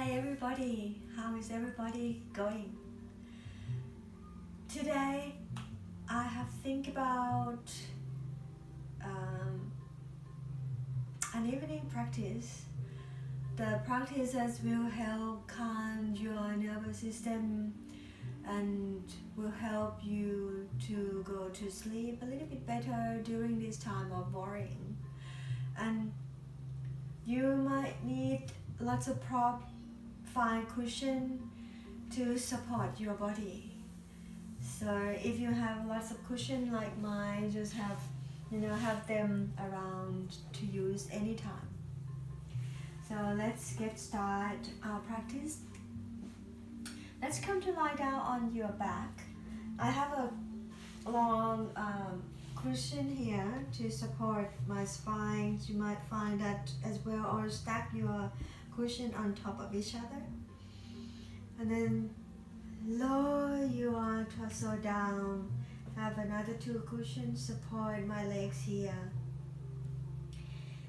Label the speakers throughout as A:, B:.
A: Hi everybody, how is everybody going? Today I have think about um, an evening practice. The practices will help calm your nervous system and will help you to go to sleep a little bit better during this time of worrying. And you might need lots of prop, fine cushion to support your body. So if you have lots of cushion like mine, just have them around to use anytime. So let's get started our practice. Let's come to lie down on your back. I have a long cushion here to support my spine. You might find that as well, or stack your cushion on top of each other. And then lower your torso down. Have another two cushions support my legs here.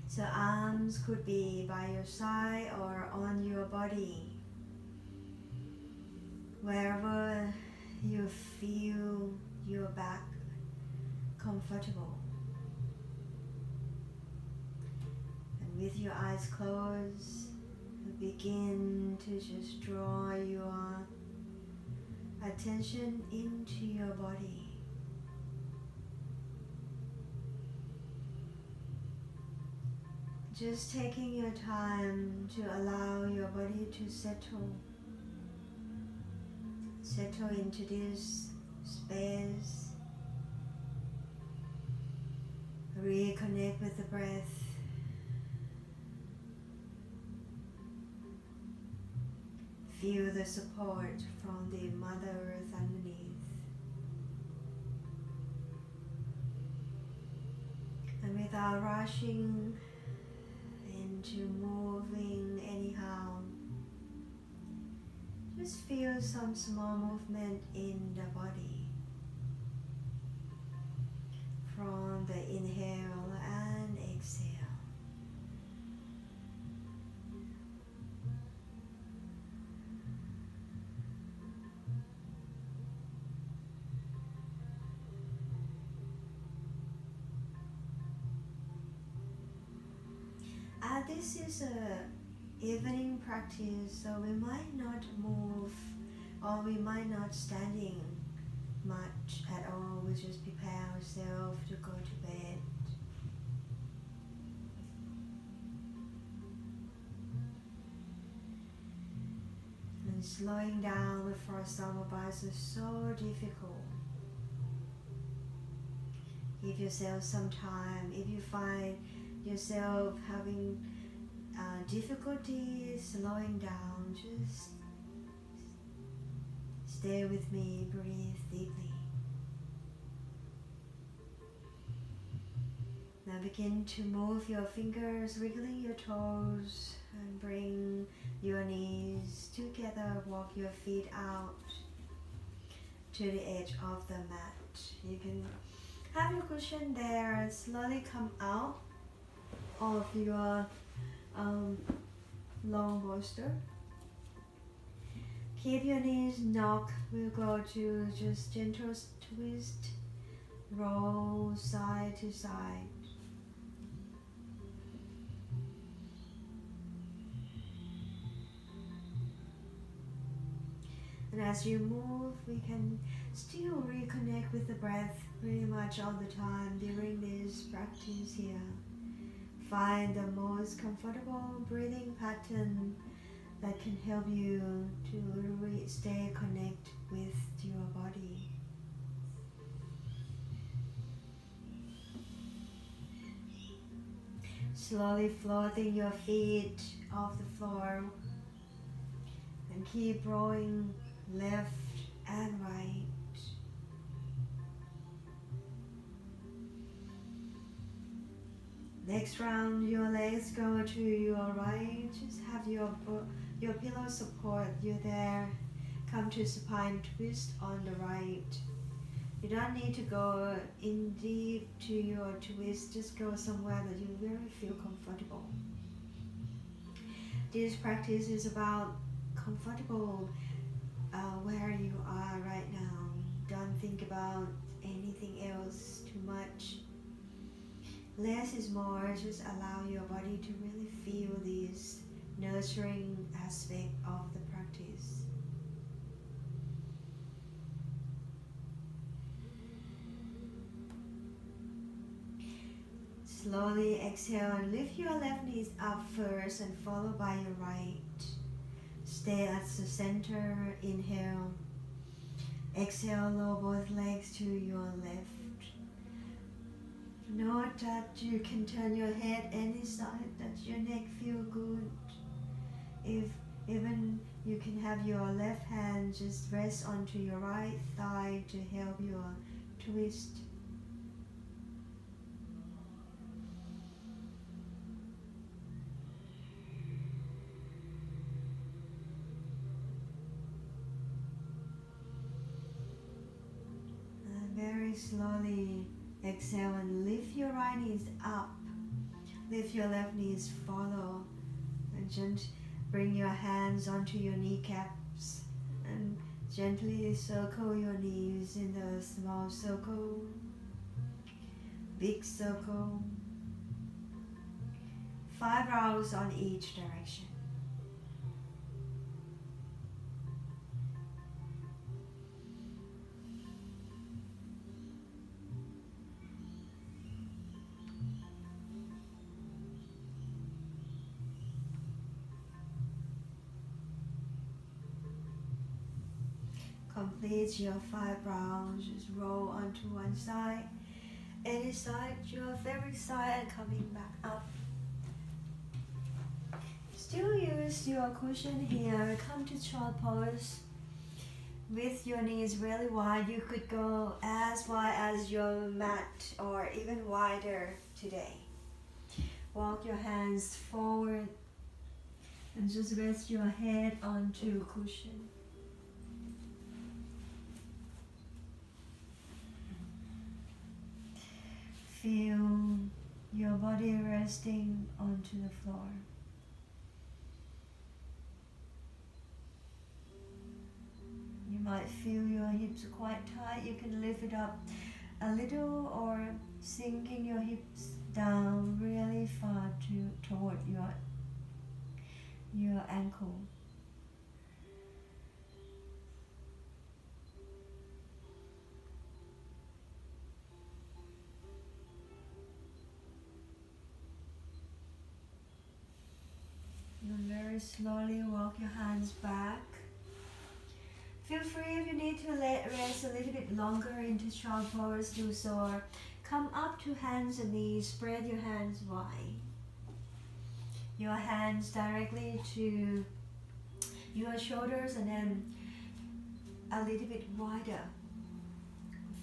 A: So arms could be by your side or on your body. Wherever you feel your back comfortable. And with your eyes closed, begin to just draw your attention into your body. Just taking your time to allow your body to settle into this space. Reconnect with the breath. Feel the support from the Mother Earth underneath. And without rushing into moving anyhow, just feel some small movement in the body. From the inhale and exhale. This is a evening practice, so we might not move or we might not standing much at all. We just prepare ourselves to go to bed. And slowing down for some of us is so difficult. Give yourself some time. If you find yourself having difficulty slowing down, just stay with me, breathe deeply. Now begin to move your fingers, wriggling your toes, and bring your knees together. Walk your feet out to the edge of the mat. You can have your cushion there and slowly come out of your long bolster. Keep your knees knock. We'll go to just gentle twist, roll side to side. And as you move, we can still reconnect with the breath pretty much all the time during this practice here. Find the most comfortable breathing pattern that can help you to stay connected with your body. Slowly floating your feet off the floor and keep rolling left and right. Next round, your legs go to your right. Just have your pillow support you there. Come to supine twist on the right. You don't need to go in deep to your twist. Just go somewhere that you really feel comfortable. This practice is about comfortable where you are right now. Don't think about anything else too much. Less is more. Just allow your body to really feel this nurturing aspect of the practice. Slowly exhale and lift your left knee up first and followed by your right. Stay at the center. Inhale. Exhale, lower both legs to your left. Note that you can turn your head any side, that your neck feel good. If even you can have your left hand just rest onto your right thigh to help your twist. And very slowly exhale and lift your right knees up. Lift your left knees, follow. And just bring your hands onto your kneecaps and gently circle your knees in a small circle, big circle. 5 rounds on each direction. Complete your 5 rounds. Just roll onto one side, any side, your favorite side, and coming back up. Still use your cushion here. Come to child pose with your knees really wide. You could go as wide as your mat or even wider today. Walk your hands forward and just rest your head onto cushion. Feel your body resting onto the floor. You might feel your hips quite tight. You can lift it up a little or sinking your hips down really far toward your ankle. And very slowly walk your hands back. Feel free if you need to rest a little bit longer into child pose, do so. Or come up to hands and knees, spread your hands wide. Your hands directly to your shoulders and then a little bit wider.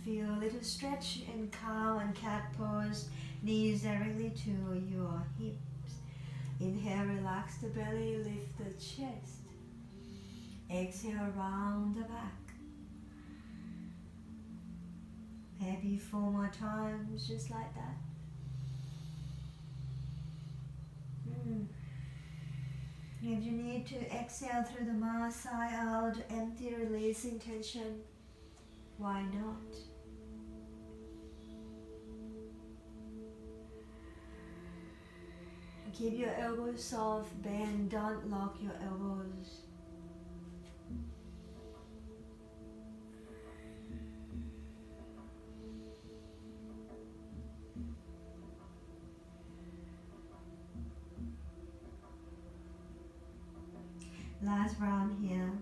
A: Feel a little stretch in cow and cat pose, knees directly to your hips. Inhale, relax the belly, lift the chest. Exhale, round the back. Maybe 4 more times, just like that. If you need to exhale through the mouth, sigh out, empty, releasing tension, why not? Keep your elbows soft, bend, don't lock your elbows. Last round here.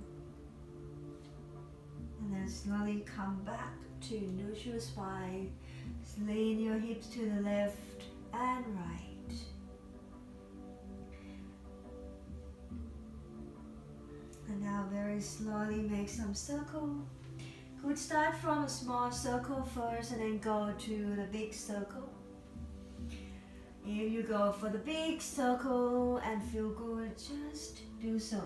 A: And then slowly come back to neutral spine. Just lean your hips to the left and right. And now very slowly make some circle. Could start from a small circle first and then go to the big circle. If you go for the big circle and feel good, just do so.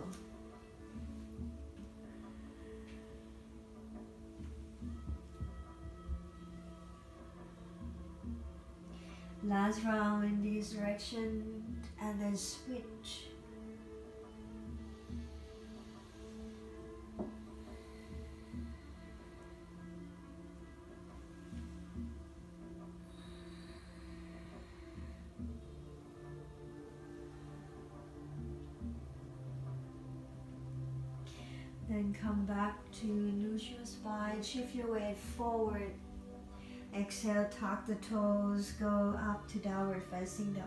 A: Last round in this direction and then switch. Then come back to neutral spine. Shift your weight forward. Exhale, tuck the toes, go up to downward facing dog.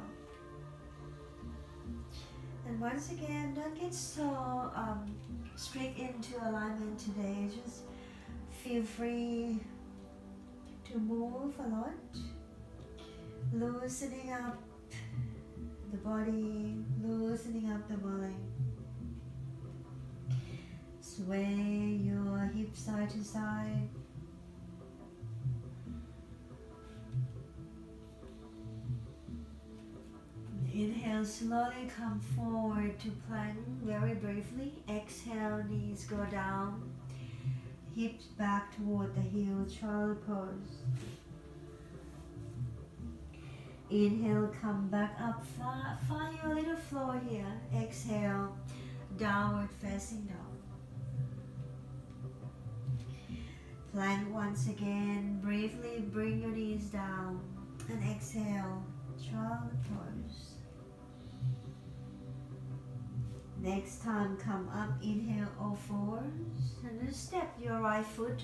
A: And once again, don't get so strict into alignment today. Just feel free to move a lot. Loosening up the body, loosening up the belly. Sway your hips side to side. Inhale, slowly come forward to plank very briefly. Exhale, knees go down. Hips back toward the heels, child pose. Inhale, come back up. Find your little floor here. Exhale, downward facing dog. Plank once again. Briefly bring your knees down. And exhale, child pose. Next time, come up, inhale, all fours, and then step your right foot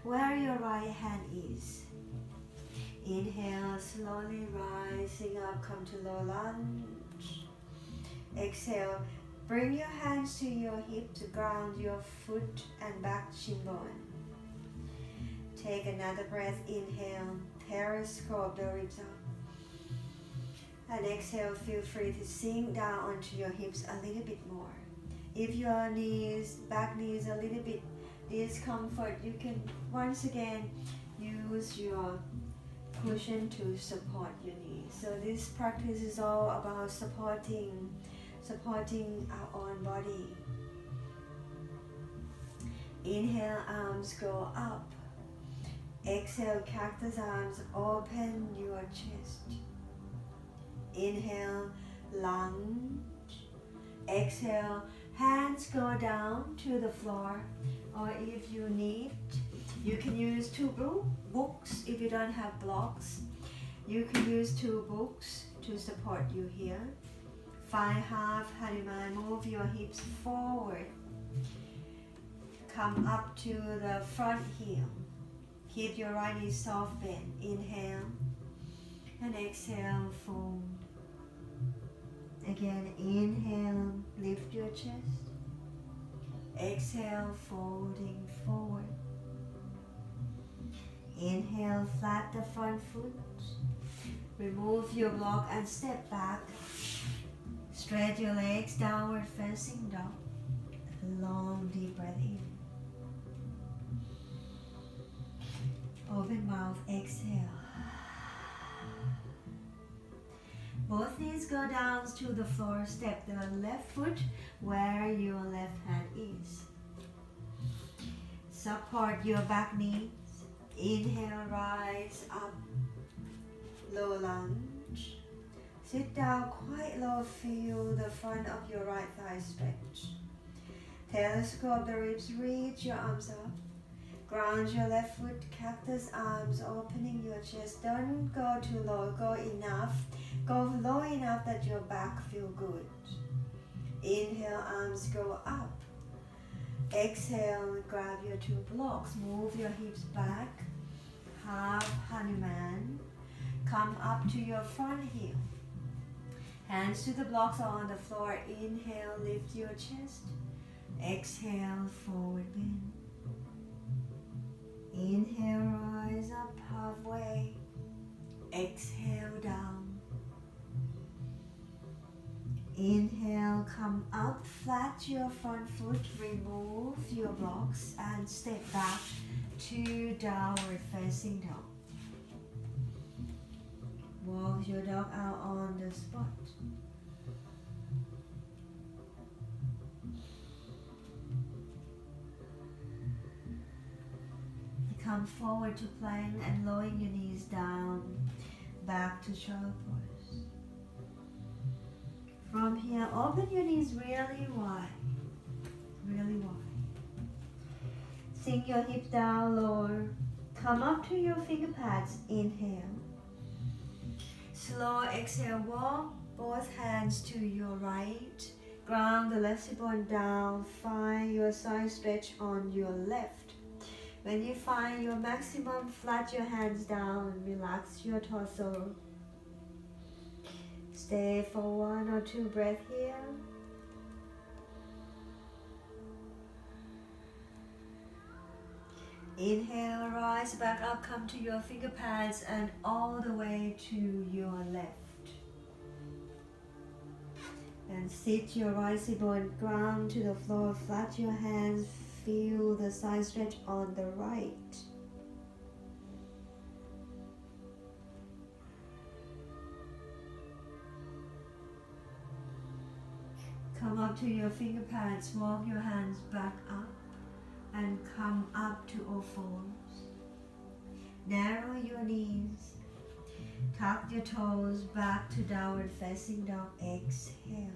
A: where your right hand is. Inhale, slowly rising up, come to low lunge. Exhale, bring your hands to your hip to ground your foot and back shin bone. Take another breath, inhale, periscope the ribs up. And exhale, feel free to sink down onto your hips a little bit more. If your back knees a little bit discomfort, you can once again use your cushion to support your knees. So this practice is all about supporting our own body. Inhale, arms go up. Exhale, cactus arms, open your chest. Inhale, lunge. Exhale, hands go down to the floor. Or if you need, you can use two books. If you don't have blocks, you can use two books to support you here. Find half Hanuman. Move your hips forward. Come up to the front heel. Keep your right knee soft bend. Inhale. And exhale, fold. Again, inhale, lift your chest. Exhale, folding forward. Inhale, flat the front foot. Remove your block and step back. Stretch your legs, downward facing dog. Long, deep breath in. Open mouth, exhale. Both knees go down to the floor. Step the left foot where your left hand is. Support your back knees. Inhale, rise up. Low lunge. Sit down quite low. Feel the front of your right thigh stretch. Telescope the ribs. Reach your arms up. Ground your left foot. Cactus arms. Opening your chest. Don't go too low. Go enough. Go low enough that your back feel good. Inhale, arms go up. Exhale, grab your two blocks. Move your hips back. Half Hanuman. Come up to your front heel. Hands to the blocks on the floor. Inhale, lift your chest. Exhale, forward bend. Inhale, rise up halfway. Exhale, down. Inhale, come up, flat your front foot, remove your blocks and step back to downward facing dog. Walk your dog out on the spot. Come forward to plank and lowering your knees down, back to child pose. From here, open your knees really wide, really wide. Sink your hips down lower. Come up to your finger pads. Inhale. Slow exhale, walk both hands to your right. Ground the left hip bone down. Find your side stretch on your left. When you find your maximum, flat your hands down. Relax your torso. Stay for 1 or 2 breaths here. Inhale, rise back up, come to your finger pads and all the way to your left. And sit your right hip bone, ground to the floor, flat your hands, feel the side stretch on the right. Come up to your finger pads, walk your hands back up and come up to all fours. Narrow your knees. Tuck your toes back to downward facing dog. Exhale.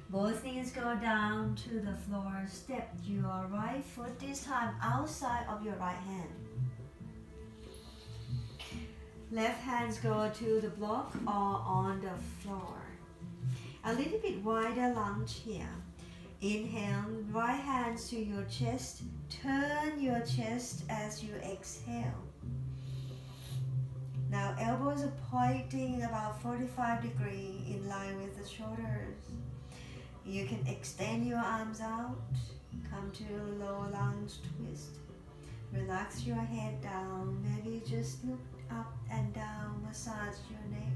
A: Both knees go down to the floor. Step your right foot, this time outside of your right hand. Left hands go to the block or on the floor. A little bit wider lunge here. Inhale, right hands to your chest. Turn your chest as you exhale. Now elbows are pointing about 45 degrees in line with the shoulders. You can extend your arms out. Come to a low lunge twist. Relax your head down. Maybe just look up and down. Massage your neck.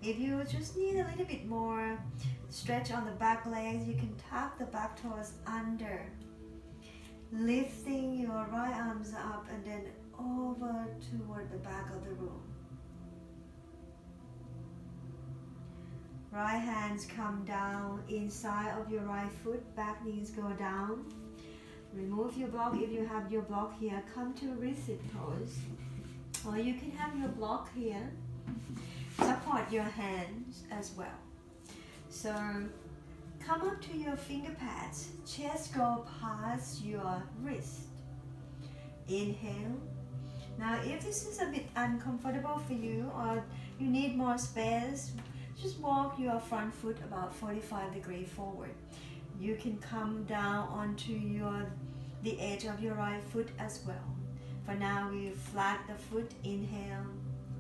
A: If you just need a little bit more stretch on the back legs, you can tuck the back toes under. Lifting your right arms up and then over toward the back of the room. Right hands come down inside of your right foot, back knees go down. Remove your block. If you have your block here, come to reset pose. Or you can have your block here. Support your hands as well. So come up to your finger pads. Chest go past your wrist. Inhale. Now if this is a bit uncomfortable for you or you need more space, just walk your front foot about 45 degrees forward. You can come down onto the edge of your right foot as well. For now, we flat the foot. Inhale,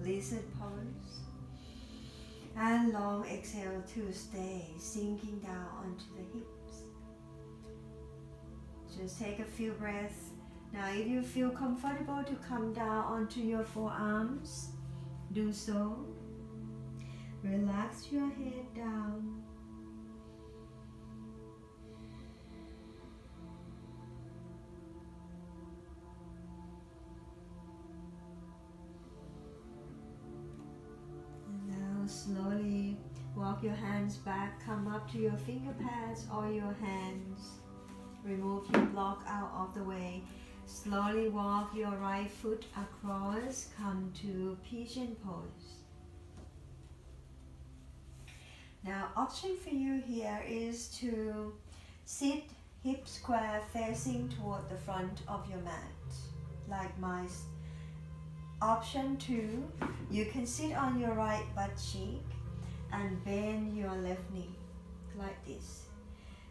A: lizard pose. And long exhale to stay sinking down onto the hips. Just take a few breaths. Now if you feel comfortable to come down onto your forearms, do so. Relax your head down. And now slowly walk your hands back, come up to your finger pads or your hands. Remove your block out of the way. Slowly walk your right foot across, come to pigeon pose. Now, option for you here is to sit hip square facing toward the front of your mat, like my option 2. You can sit on your right butt cheek and bend your left knee, like this.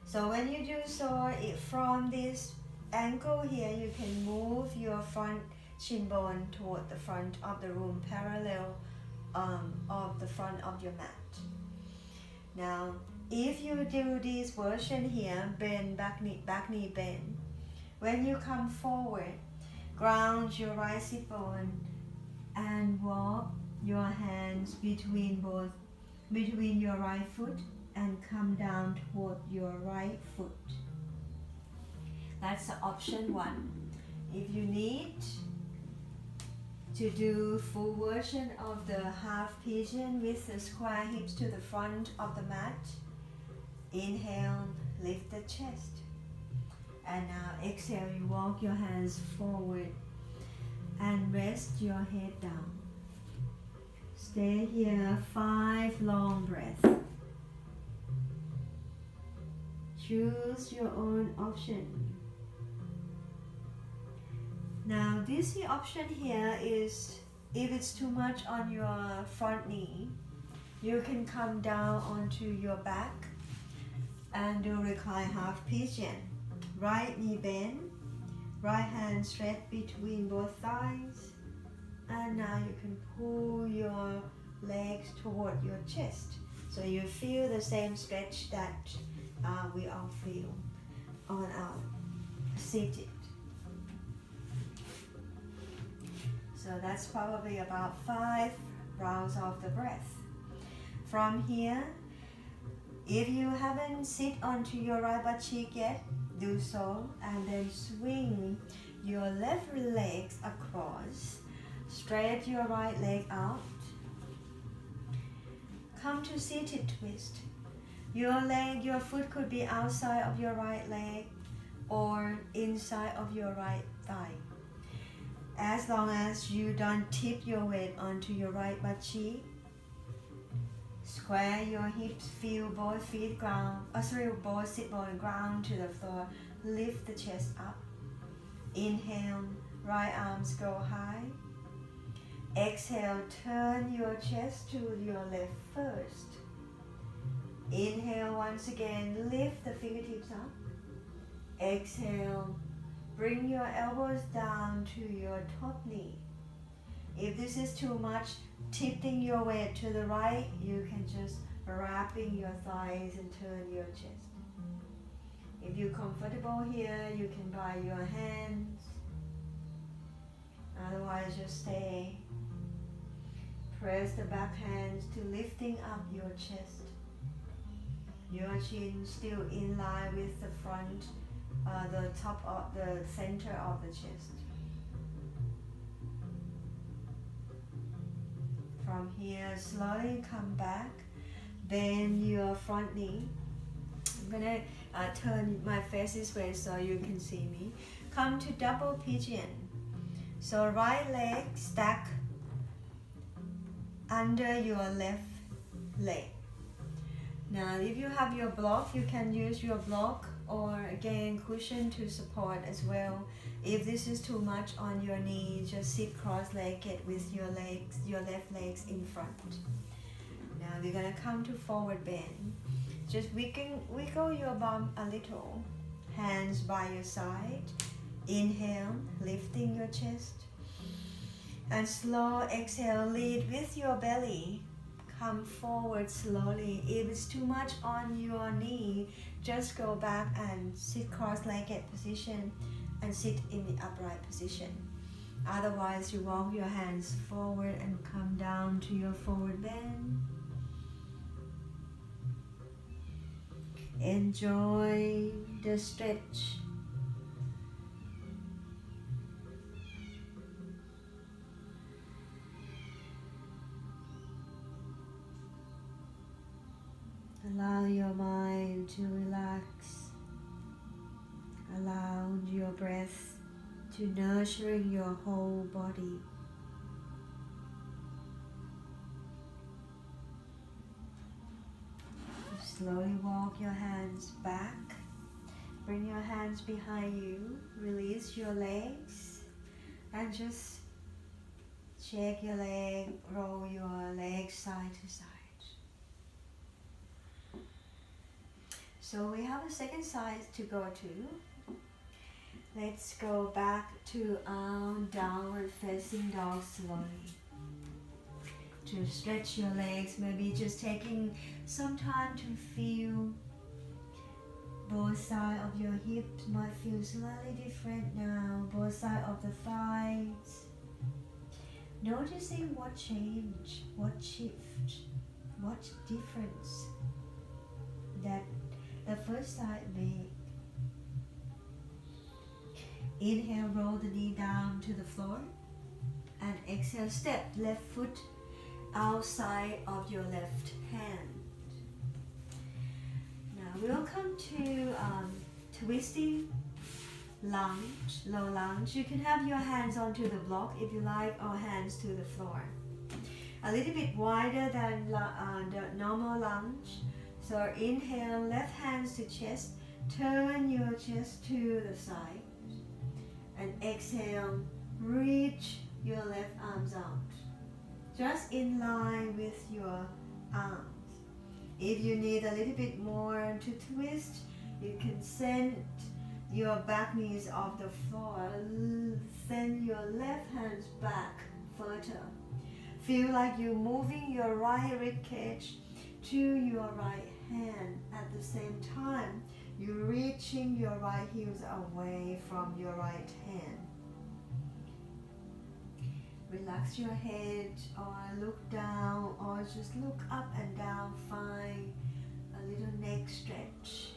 A: So when you do so, from this ankle here, you can move your front shin bone toward the front of the room, parallel of the front of your mat. Now, if you do this version here, bend back knee bend. When you come forward, ground your right hip bone and walk your hands between your right foot and come down toward your right foot. That's option 1. If you need to do full version of the half pigeon with the square hips to the front of the mat, inhale, lift the chest. And now exhale, you walk your hands forward and rest your head down. Stay here 5 long breaths. Choose your own option. Now this option here is, if it's too much on your front knee, You can come down onto your back and do recline half pigeon. Right knee bend, right hand straight between both thighs. And now you can pull your legs toward your chest. So you feel the same stretch that we all feel on our seated. So that's probably about 5 rounds of the breath. From here, if you haven't sit onto your right butt cheek yet, do so, and then swing your left legs across. Straight your right leg out. Come to seated twist. Your foot could be outside of your right leg or inside of your right thigh. As long as you don't tip your weight onto your right butt cheek. Square your hips, feel both feet both sit bone ground to the floor. Lift the chest up. Inhale, right arms go high. Exhale, turn your chest to your left first. Inhale once again, lift the fingertips up. Exhale, bring your elbows down to your top knee. If this is too much, tipping your weight to the right, you can just wrapping your thighs and turn your chest. If you're comfortable here, you can bow your hands. Otherwise, just stay. Press the back hands to lifting up your chest. Your chin still in line with the front, the top of the center of the chest. From here, slowly come back. Bend your front knee. I'm gonna turn my face this way so you can see me. Come to double pigeon. So right leg stack under your left leg. Now if you have your block, you can use your block or again cushion to support as well. If this is too much on your knee, just sit cross-legged with your left legs in front. Now we're gonna come to forward bend. Just wiggle your bum a little. Hands by your side. Inhale, lifting your chest. And slow exhale, lead with your belly. Come forward slowly. If it's too much on your knee, just go back and sit cross-legged position and sit in the upright position. Otherwise, you walk your hands forward and come down to your forward bend. Enjoy the stretch. Allow your mind to relax. Allow your breath to nurturing your whole body. Slowly walk your hands back. Bring your hands behind you. Release your legs and just shake your leg, roll your legs side to side. So we have a second side to go to. Let's go back to our downward facing dog slowly. To stretch your legs, maybe just taking some time to feel both sides of your hips might feel slightly different now. Both sides of the thighs. Noticing what change, what shift, what difference that the first side made. Inhale, roll the knee down to the floor. And exhale, step left foot outside of your left hand. Now we'll come to twisting lunge, low lunge. You can have your hands onto the block if you like, or hands to the floor. A little bit wider than the normal lunge. So inhale, left hands to chest. Turn your chest to the side. And exhale, reach your left arms out. Just in line with your arms. If you need a little bit more to twist, you can send your back knees off the floor. Send your left hands back further. Feel like you're moving your right rib cage to your right hand. At the same time, you're reaching your right heels away from your right hand. Relax your head or look down or just look up and down. Find a little neck stretch.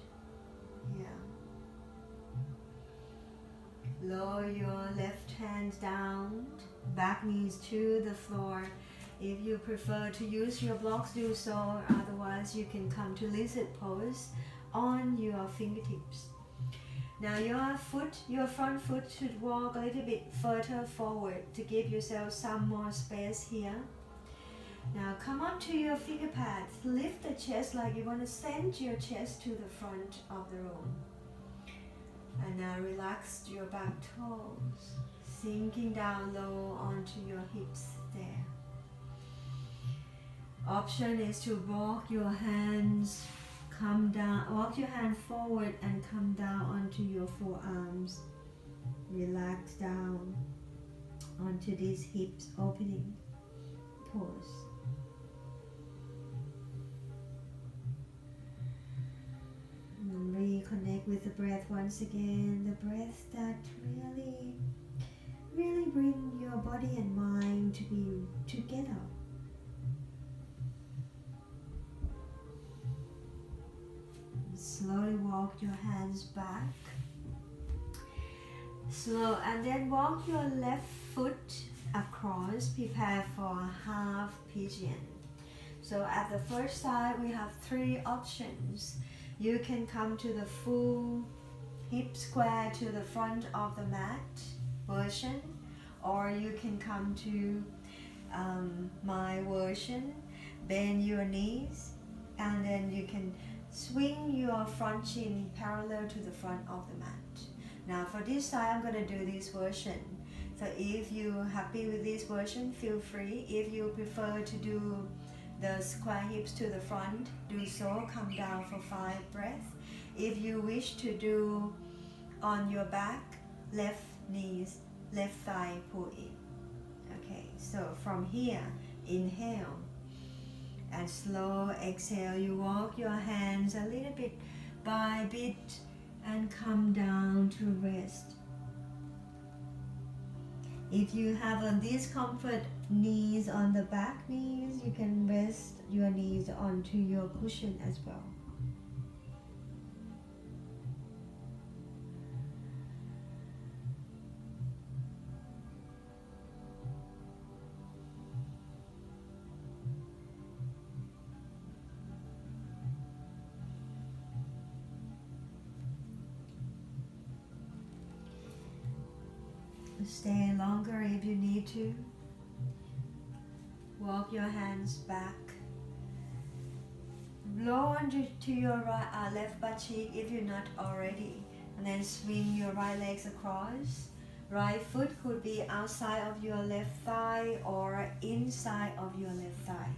A: Yeah. Lower your left hand down, back knees to the floor. If you prefer to use your blocks, do so. Otherwise, you can come to lizard pose on your fingertips. Now your front foot should walk a little bit further forward to give yourself some more space here. Now come up to your finger pads. Lift the chest like you want to send your chest to the front of the room. And now relax your back toes, sinking down low onto your hips there. Option is to walk your hands, walk your hand forward and come down onto your forearms. Relax down onto these hips opening pose. And reconnect with the breath once again. The breath that really bring your body and mind to be together. Slowly walk your hands back. Slow, and then walk your left foot across. Prepare for a half pigeon. So at the first side, we have 3 options. You can come to the full hip square to the front of the mat version, or you can come to my version. Bend your knees, and then you can swing your front shin parallel to the front of the mat. Now for this side, I'm going to do this version. So if you're happy with this version, feel free. If you prefer to do the square hips to the front, do so. Come down for 5 breaths. If you wish to do on your back, left knees, left thigh, pull in. Okay, so from here, inhale. And slow exhale, you walk your hands a little bit by bit and come down to rest. If you have a discomfort knees on the back knees, you can rest your knees onto your cushion as well. Stay longer if you need to. Walk your hands back. Blow onto your left butt cheek if you're not already. And then swing your right legs across. Right foot could be outside of your left thigh or inside of your left thigh.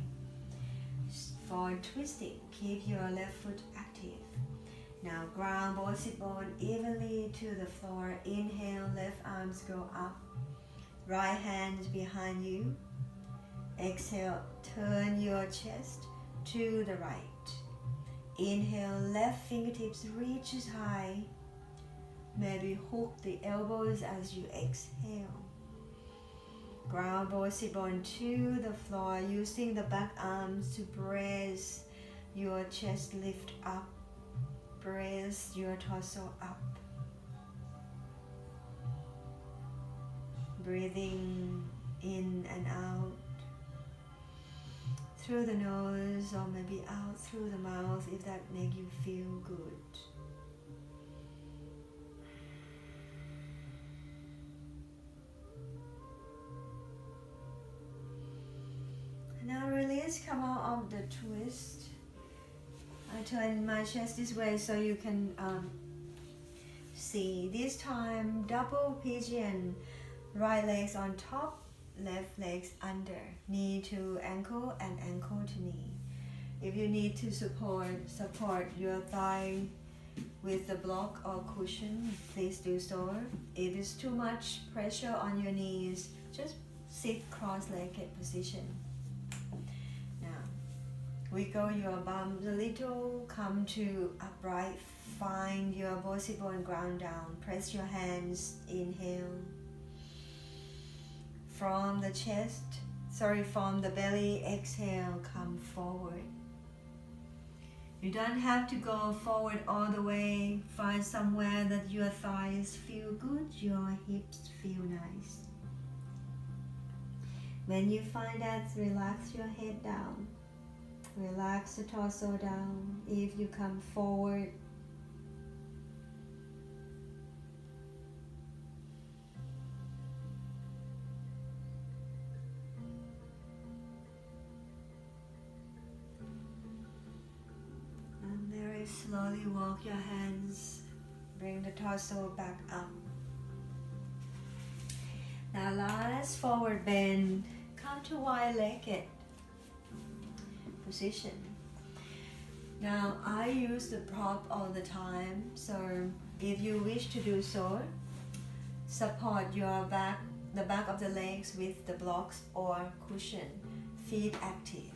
A: For twisting, keep your left foot active. Now ground both sit bone evenly to the floor. Inhale, left arms go up. Right hand behind you. Exhale, turn your chest to the right. Inhale, left fingertips reaches high. Maybe hook the elbows as you exhale. Ground both sit bone to the floor, using the back arms to brace your chest lift up. Brace your torso up. Breathing in and out through the nose or maybe out through the mouth if that makes you feel good. Now release, come out of the twist. I turn my chest this way so you can see. This time, double pigeon. Right legs on top, left legs under. Knee to ankle and ankle to knee. If you need to support your thigh with the block or cushion, please do so. If it's too much pressure on your knees, just sit cross-legged position. Now, wiggle your bums a little, come to upright, find your bone ground down, press your hands, inhale. From the belly, exhale, come forward. You don't have to go forward all the way. Find somewhere that your thighs feel good, your hips feel nice. When you find that, relax your head down. Relax the torso down. If you come forward, and very slowly walk your hands, bring the torso back up. Now last forward bend, come to wide-legged position. Now I use the prop all the time, so if you wish to do so, support your back, the back of the legs with the blocks or cushion, feet active.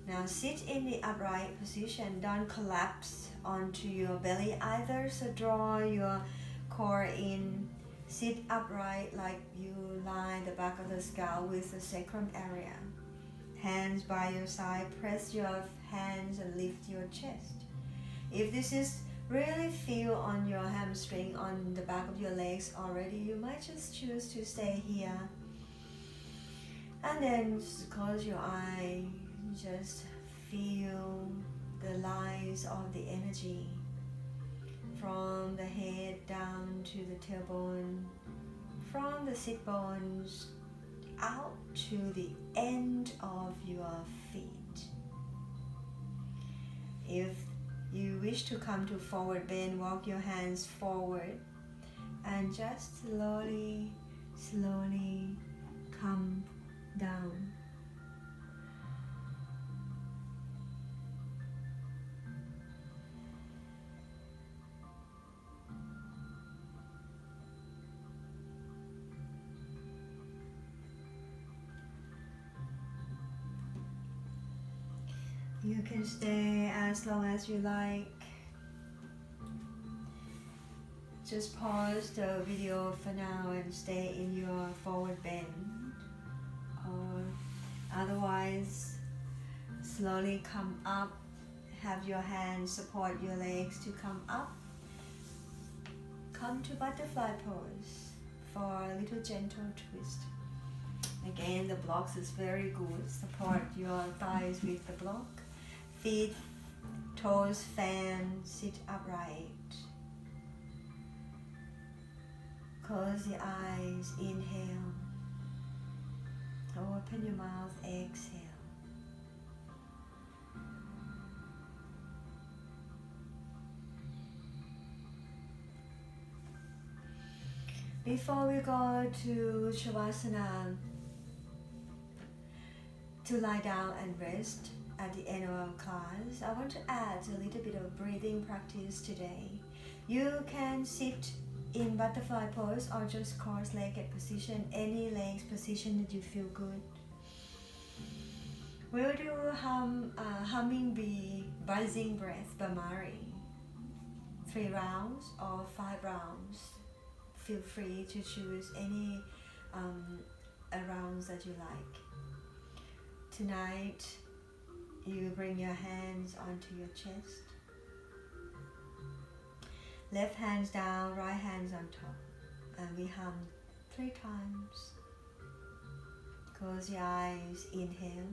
A: Now sit in the upright position, don't collapse onto your belly either, so draw your core in. Sit upright like you line the back of the skull with the sacrum area. Hands by your side, press your hands and lift your chest. If this is really feel on your hamstring, on the back of your legs already, you might just choose to stay here. And then just close your eye, just feel the lines of the energy from the head down to the tailbone, from the sit bones out to the end of your feet. If you wish to come to forward bend, walk your hands forward and just slowly come down. You can stay as long as you like. Just pause the video for now and stay in your forward bend. Or otherwise, slowly come up. Have your hands support your legs to come up. Come to butterfly pose for a little gentle twist. Again, the blocks is very good. Support your thighs with the block. Feet, toes fan, sit upright. Close the eyes, inhale. Open your mouth, exhale. Before we go to Shavasana, to lie down and rest at the end of our class, I want to add a little bit of breathing practice today. You can sit in butterfly pose or just cross-legged position, any legs position that you feel good. We'll do humming bee, buzzing breath, Bhamari. 3 rounds or 5 rounds. Feel free to choose any rounds that you like. Tonight, you bring your hands onto your chest. Left hands down, right hands on top. And we hum 3 times. Close your eyes, inhale.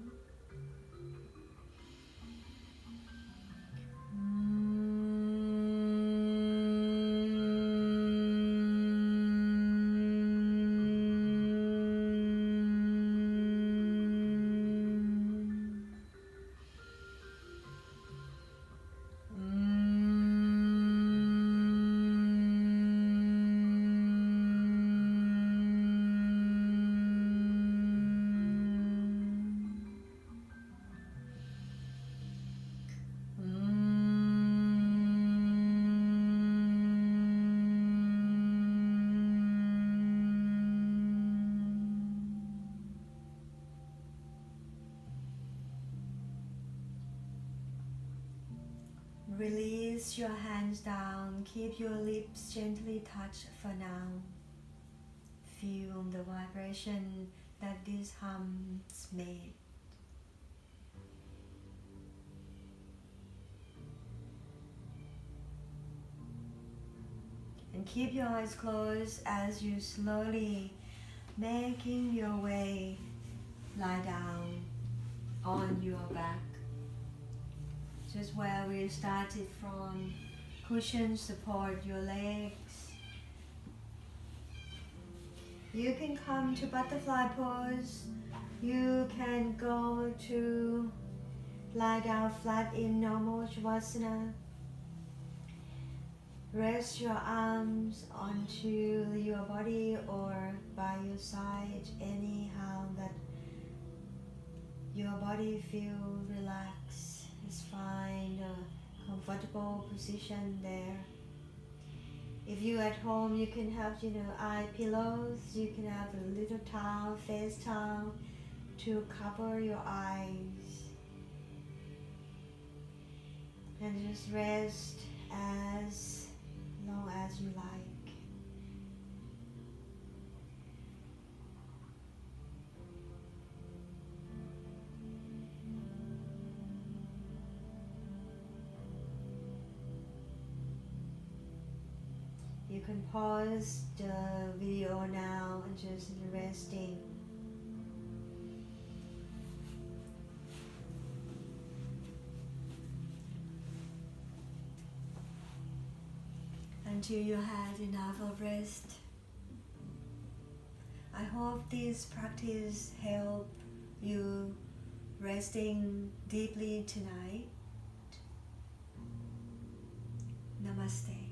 A: release your hands down. Keep your lips gently touched for now. Feel the vibration that these hums made. And keep your eyes closed as you slowly making your way lie down on your back. Just where we started from, cushions support your legs. You can come to butterfly pose. You can go to lie down flat in normal Shavasana. Rest your arms onto your body or by your side, anyhow that your body feel relaxed. Just find a comfortable position there. If you at home, you can have eye pillows. You can have a little towel, face towel to cover your eyes, and just rest as long as you like. You can pause the video now and just resting. Until you had enough of rest. I hope this practice help you resting deeply tonight. Namaste.